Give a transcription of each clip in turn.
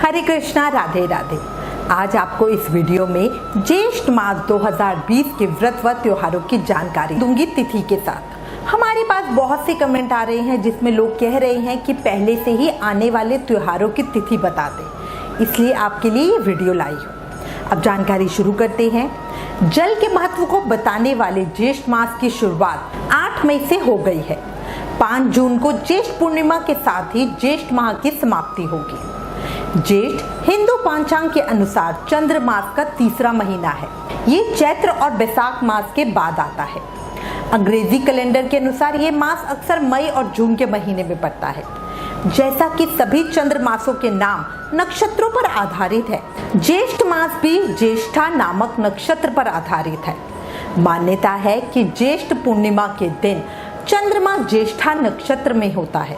हरे कृष्णा, राधे राधे। आज आपको इस वीडियो में ज्येष्ठ मास 2020 के व्रत व त्योहारों की जानकारी दूंगी तिथि के साथ। हमारे पास बहुत से कमेंट आ रहे हैं जिसमें लोग कह रहे हैं कि पहले से ही आने वाले त्योहारों की तिथि बता दें, इसलिए आपके लिए ये वीडियो लाई हूँ। अब जानकारी शुरू करते हैं। जल के महत्व को बताने वाले ज्येष्ठ मास की शुरुआत 8 मई से हो गई है। 5 जून को ज्येष्ठ पूर्णिमा के साथ ही ज्येष्ठ माह की समाप्ति होगी। ज्येष्ठ हिंदू पंचांग के अनुसार चंद्र मास का तीसरा महीना है। ये चैत्र और बैसाख मास के बाद आता है। अंग्रेजी कैलेंडर के अनुसार ये मास अक्सर मई और जून के महीने में पड़ता है। जैसा कि सभी चंद्र मासों के नाम नक्षत्रों पर आधारित है, ज्येष्ठ मास भी ज्येष्ठा नामक नक्षत्र पर आधारित है। मान्यता है कि ज्येष्ठ पूर्णिमा के दिन चंद्रमा ज्येष्ठा नक्षत्र में होता है,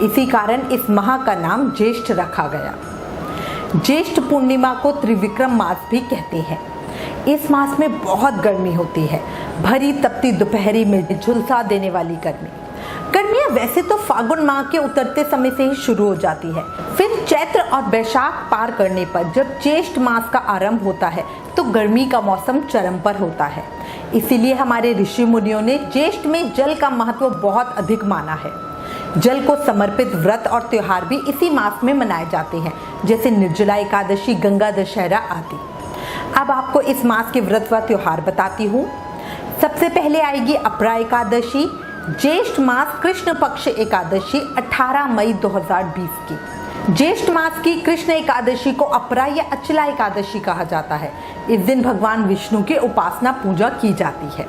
इसी कारण इस माह का नाम ज्येष्ठ रखा गया। ज्येष्ठ पूर्णिमा को त्रिविक्रम मास भी कहते हैं। इस मास में बहुत गर्मी होती है। भरी तपती दोपहरी में झुलसा देने वाली गर्मियां वैसे तो फागुन माह के उतरते समय से ही शुरू हो जाती है। फिर चैत्र और बैसाख पार करने पर जब ज्येष्ठ मास का आरंभ होता है तो गर्मी का मौसम चरम पर होता है। इसीलिए हमारे ऋषि मुनियों ने ज्येष्ठ में जल का महत्व बहुत अधिक माना है। जल को समर्पित व्रत और त्योहार भी इसी मास में मनाए जाते हैं, जैसे निर्जला एकादशी, गंगा दशहरा आदि। अब आपको इस मास के व्रत व त्योहार बताती हूँ। सबसे पहले आएगी अपरा एकादशी। ज्येष्ठ मास कृष्ण पक्ष एकादशी 18 मई 2020 की। ज्येष्ठ मास की कृष्ण एकादशी को अपरा या अचला एकादशी कहा जाता है। इस दिन भगवान विष्णु की उपासना पूजा की जाती है।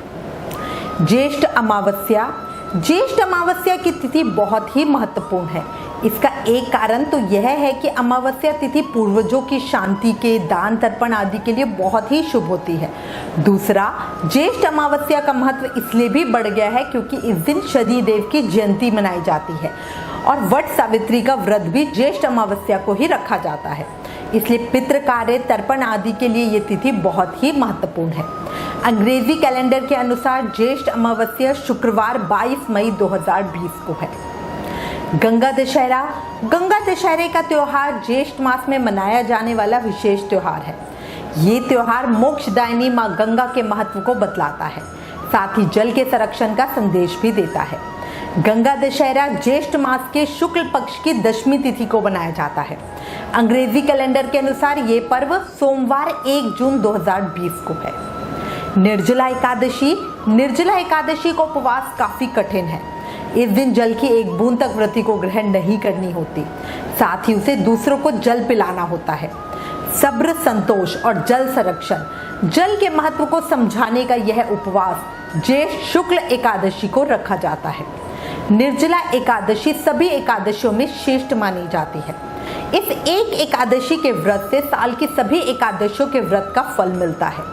ज्येष्ठ अमावस्या। ज्येष्ठ अमावस्या की तिथि बहुत ही महत्वपूर्ण है। इसका एक कारण तो यह है कि अमावस्या तिथि पूर्वजों की शांति के, दान तर्पण आदि के लिए बहुत ही शुभ होती है। दूसरा, ज्येष्ठ अमावस्या का महत्व इसलिए भी बढ़ गया है क्योंकि इस दिन शनिदेव की जयंती मनाई जाती है और वट सावित्री का व्रत भी ज्येष्ठ अमावस्या को ही रखा जाता है। इसलिए पितृ कार्य, तर्पण आदि के लिए ये तिथि बहुत ही महत्वपूर्ण है। अंग्रेजी कैलेंडर के अनुसार ज्येष्ठ अमावस्या शुक्रवार 22 मई 2020 को है। गंगा दशहरा। गंगा दशहरे का त्योहार ज्येष्ठ मास में मनाया जाने वाला विशेष त्योहार है। ये त्योहार मोक्षदायिनी मां गंगा के महत्व को बतलाता है, साथ ही जल के संरक्षण का संदेश भी देता है। गंगा दशहरा ज्येष्ठ मास के शुक्ल पक्ष की दशमी तिथि को मनाया जाता है। अंग्रेजी कैलेंडर के अनुसार ये पर्व सोमवार 1 जून 2020 को है। निर्जला एकादशी। निर्जला एकादशी का उपवास काफी कठिन है। इस दिन जल की एक बूंद तक व्रती को ग्रहण नहीं करनी होती, साथ ही उसे दूसरों को जल पिलाना होता है। सब्र, संतोष और जल संरक्षण, जल के महत्व को समझाने का यह उपवास ज्येष्ठ शुक्ल एकादशी को रखा जाता है। निर्जला एकादशी सभी एकादशियों में श्रेष्ठ मानी जाती है। इस एक एकादशी के व्रत से साल की सभी एकादशियों के व्रत का फल मिलता है।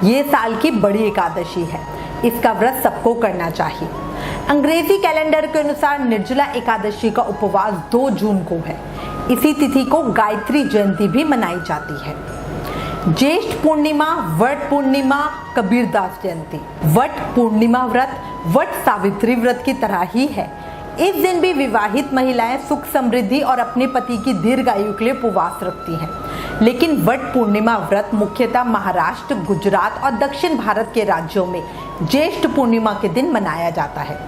ये साल की बड़ी एकादशी है। इसका व्रत सबको करना चाहिए। अंग्रेजी कैलेंडर के अनुसार निर्जला एकादशी का उपवास 2 जून को है। इसी तिथि को गायत्री जयंती भी मनाई जाती है। ज्येष्ठ पूर्णिमा, वट पूर्णिमा, कबीरदास जयंती। वट पूर्णिमा व्रत वट सावित्री व्रत की तरह ही है। इस दिन भी विवाहित महिलाएं सुख समृद्धि और अपने पति की दीर्घायु के लिए उपवास रखती हैं। लेकिन वट पूर्णिमा व्रत मुख्यतः महाराष्ट्र, गुजरात और दक्षिण भारत के राज्यों में ज्येष्ठ पूर्णिमा के दिन मनाया जाता है,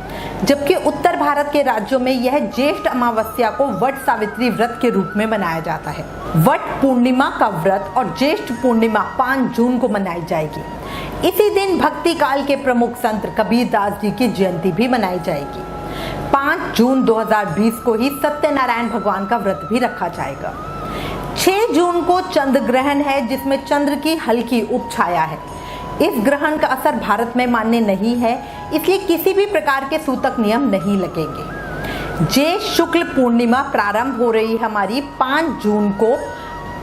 जबकि उत्तर भारत के राज्यों में यह ज्येष्ठ अमावस्या को वट सावित्री व्रत के रूप में मनाया जाता है। वट पूर्णिमा का व्रत और ज्येष्ठ पूर्णिमा 5 जून को मनाई जाएगी। इसी दिन भक्ति काल के प्रमुख संत कबीरदास जी की जयंती भी मनाई जाएगी। 5 जून 2020 को ही सत्यनारायण भगवान का व्रत भी रखा जाएगा। 6 जून को चंद्र ग्रहण है, जिसमें चंद्र की हल्की उपछाया है। इस ग्रहण का असर भारत में मान्य नहीं है, इसलिए किसी भी प्रकार के सूतक नियम नहीं लगेंगे। ज्येष्ठ शुक्ल पूर्णिमा प्रारंभ हो रही हमारी 5 जून को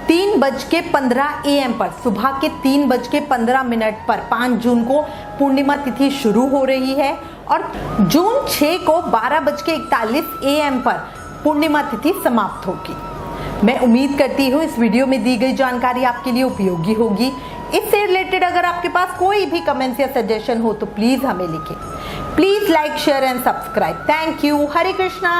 3:15 AM पर, सुबह के 3:15 पर 5 जून को पूर्णिमा तिथि शुरू हो रही है और जून 6 को 12:41 AM पर पूर्णिमा तिथि समाप्त होगी। मैं उम्मीद करती हूँ इस वीडियो में दी गई जानकारी आपके लिए उपयोगी होगी। इससे रिलेटेड अगर आपके पास कोई भी कमेंट्स या सजेशन हो तो प्लीज हमें लिखें। Please like, share and subscribe. Thank you. Hare Krishna.